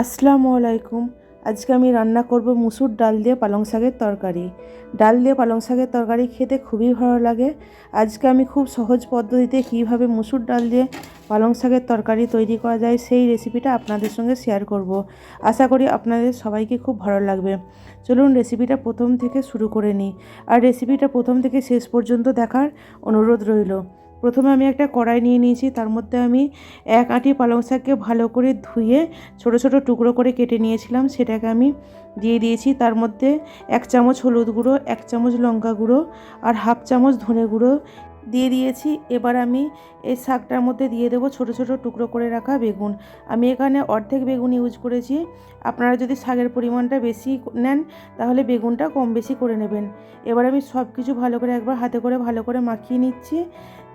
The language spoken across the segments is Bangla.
আসসালামু আলাইকুম। আজকে আমি রান্না করব মুসুর ডাল দিয়ে পালং শাকের তরকারি। ডাল দিয়ে পালং শাকের তরকারি খেতে খুবই ভালো লাগে। আজকে আমি খুব সহজ পদ্ধতিতে কীভাবে মুসুর ডাল দিয়ে পালং শাকের তরকারি তৈরি করা যায় সেই রেসিপিটা আপনাদের সঙ্গে শেয়ার করব। আশা করি আপনাদের সবাইকে খুব ভালো লাগবে। চলুন রেসিপিটা প্রথম থেকে শুরু করে নিই। আর রেসিপিটা প্রথম থেকে শেষ পর্যন্ত দেখার অনুরোধ রইল। প্রথমে আমি একটা কড়াই নিয়ে নিয়েছি, তার মধ্যে আমি এক আঁটি পালং শাককে ভালো করে ধুয়ে ছোট ছোট টুকরো করে কেটে নিয়েছিলাম, সেটাকে আমি দিয়ে দিয়েছি। তার মধ্যে 1 চামচ হলুদ গুঁড়ো, 1 চামচ লঙ্কা গুঁড়ো আর হাফ চামচ ধনে গুঁড়ো দিয়ে দিয়েছি। এবার আমি এই শাকটার মধ্যে দিয়ে দেবো ছোট ছোট টুকরো করে রাখা বেগুন। আমি এখানে অর্ধেক বেগুন ইউজ করেছি। আপনারা যদি শাকের পরিমাণটা বেশি নেন তাহলে বেগুনটা কম বেশি করে নেবেন। এবার আমি সব কিছু ভালো করে একবার হাতে করে ভালো করে মাখিয়ে নিচ্ছি,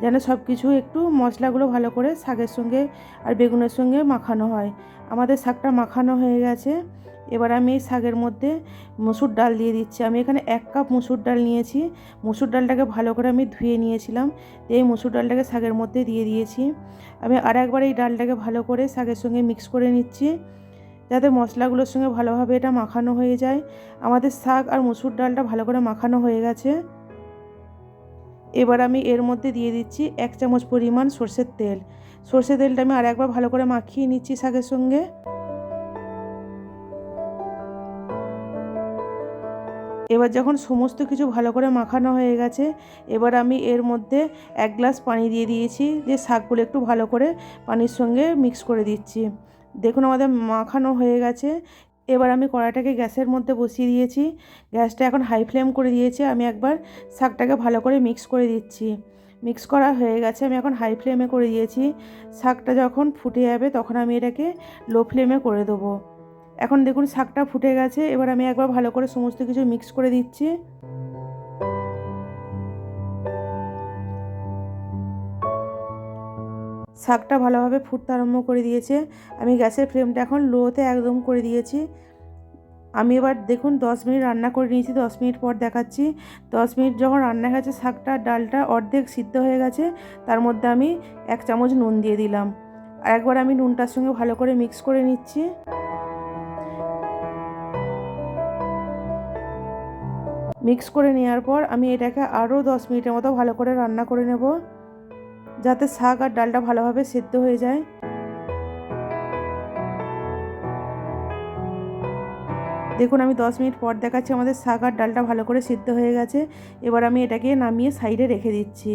যেন সব কিছু একটু মশলাগুলো ভালো করে শাকের সঙ্গে আর বেগুনের সঙ্গে মাখানো হয়। আমাদের শাকটা মাখানো হয়ে গেছে। এবার আমি এই শাকের মধ্যে মসুর ডাল দিয়ে দিচ্ছি। আমি এখানে 1 কাপ মসুর ডাল নিয়েছি। মসুর ডালটাকে ভালো করে আমি ধুয়ে নিয়েছিলাম। এই মসুর ডালটাকে শাকের মধ্যে দিয়ে দিয়েছি। আমি আর একবার এই ডালটাকে ভালো করে শাকের সঙ্গে মিক্স করে নিচ্ছি, যাতে মশলাগুলোর সঙ্গে ভালোভাবে এটা মাখানো হয়ে যায়। আমাদের শাক আর মসুর ডালটা ভালো করে মাখানো হয়ে গেছে। এবার আমি এর মধ্যে দিয়ে দিচ্ছি 1 চামচ পরিমাণ সরষের তেল। সরষের তেলটা আমি আর একবার ভালো করে মাখিয়ে নিচ্ছি শাকের সঙ্গে। এবার যখন সমস্ত কিছু ভালো করে মাখানো হয়ে গেছে, এবার আমি এর মধ্যে 1 গ্লাস পানি দিয়ে দিয়েছি, যে শাকগুলো একটু ভালো করে পানির সঙ্গে মিক্স করে দিচ্ছি। দেখুন আমাদের মাখানো হয়ে গেছে। এবার আমি কড়াইটাকে গ্যাসের মধ্যে বসিয়ে দিয়েছি। গ্যাসটা এখন হাই ফ্লেম করে দিয়েছি। আমি একবার শাকটাকে ভালো করে মিক্স করে দিচ্ছি। মিক্স করা হয়ে গেছে, আমি এখন হাই ফ্লেমে করে দিয়েছি। শাকটা যখন ফুটে যাবে তখন আমি এটাকে লো ফ্লেমে করে দেবো। এখন দেখুন শাকটা ফুটে গেছে। এবার আমি একবার ভালো করে সমস্ত কিছু মিক্স করে দিচ্ছি। শাকটা ভালোভাবে ফুটতে আরম্ভ করে দিয়েছে। আমি গ্যাসের ফ্লেমটা এখন লোতে একদম করে দিয়েছি। আমি এবার দেখুন 10 মিনিট রান্না করে নিয়েছি। 10 মিনিট পর দেখাচ্ছি। 10 মিনিট যখন রান্না হয়ে গেছে, শাকটা ডালটা অর্ধেক সিদ্ধ হয়ে গেছে। তার মধ্যে আমি 1 চামচ নুন দিয়ে দিলাম। আর একবার আমি নুনটার সঙ্গে ভালো করে মিক্স করে নিচ্ছি। মিক্স করে নেওয়ার পর আমি এটাকে আরও 10 মিনিটের মতো ভালো করে রান্না করে নেব, যাতে শাক আর ডালটা ভালোভাবে সেদ্ধ হয়ে যায়। দেখুন আমি 10 মিনিট পর দেখাচ্ছি, আমাদের শাক আর ডালটা ভালো করে সিদ্ধ হয়ে গেছে। এবার আমি এটাকে নামিয়ে সাইডে রেখে দিচ্ছি।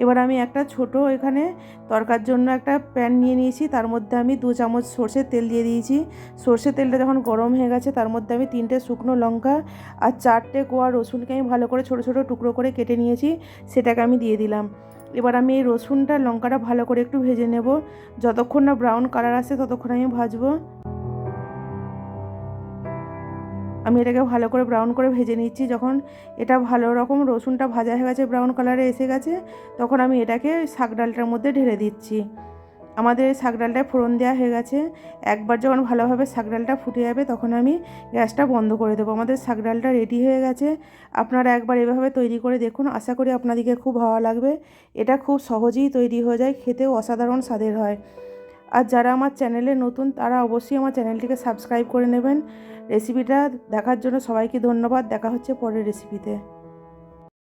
এবার আমি একটা ছোট এখানে তরকার জন্য একটা প্যান নিয়ে নিয়েছি। তার মধ্যে আমি 2 চামচ সরষের তেল দিয়ে দিয়েছি। সরষের তেলটা যখন গরম হয়ে গেছে, তার মধ্যে আমি 3টে শুকনো লঙ্কা আর 4টে কোয়া রসুনকে আমি ভালো করে ছোট ছোট টুকরো করে কেটে নিয়েছি, সেটাকে আমি দিয়ে দিলাম। এবার আমি এই রসুনটা লঙ্কাটা ভালো করে একটু ভেজে নেব। যতক্ষণ না ব্রাউন কালার আসে ততক্ষণ আমি ভাজবো। আমি এটাকে ভালো করে ব্রাউন করে ভেজে নিচ্ছি। যখন এটা ভালো রকম রসুনটা ভাজা হয়ে গেছে, ব্রাউন কালারে এসে গেছে, তখন আমি এটাকে শাক ডালটার মধ্যে ঢেলে দিচ্ছি। আমাদের এই শাক ডালটায় ফোড়ন দেওয়া হয়ে গেছে। একবার যখন ভালোভাবে শাক ডালটা ফুটে যাবে তখন আমি গ্যাসটা বন্ধ করে দেবো। আমাদের শাক ডালটা রেডি হয়ে গেছে। আপনারা একবার এভাবে তৈরি করে দেখুন, আশা করি আপনাদেরকে খুব ভালো লাগবে। এটা খুব সহজেই তৈরি হয়ে যায়, খেতেও অসাধারণ স্বাদের হয়। আর যারা আমার চ্যানেলে নতুন তারা অবশ্যই আমার চ্যানেলটিকে সাবস্ক্রাইব করে নেবেন। রেসিপিটা দেখার জন্য সবাইকে ধন্যবাদ। দেখা হচ্ছে পরের রেসিপিতে।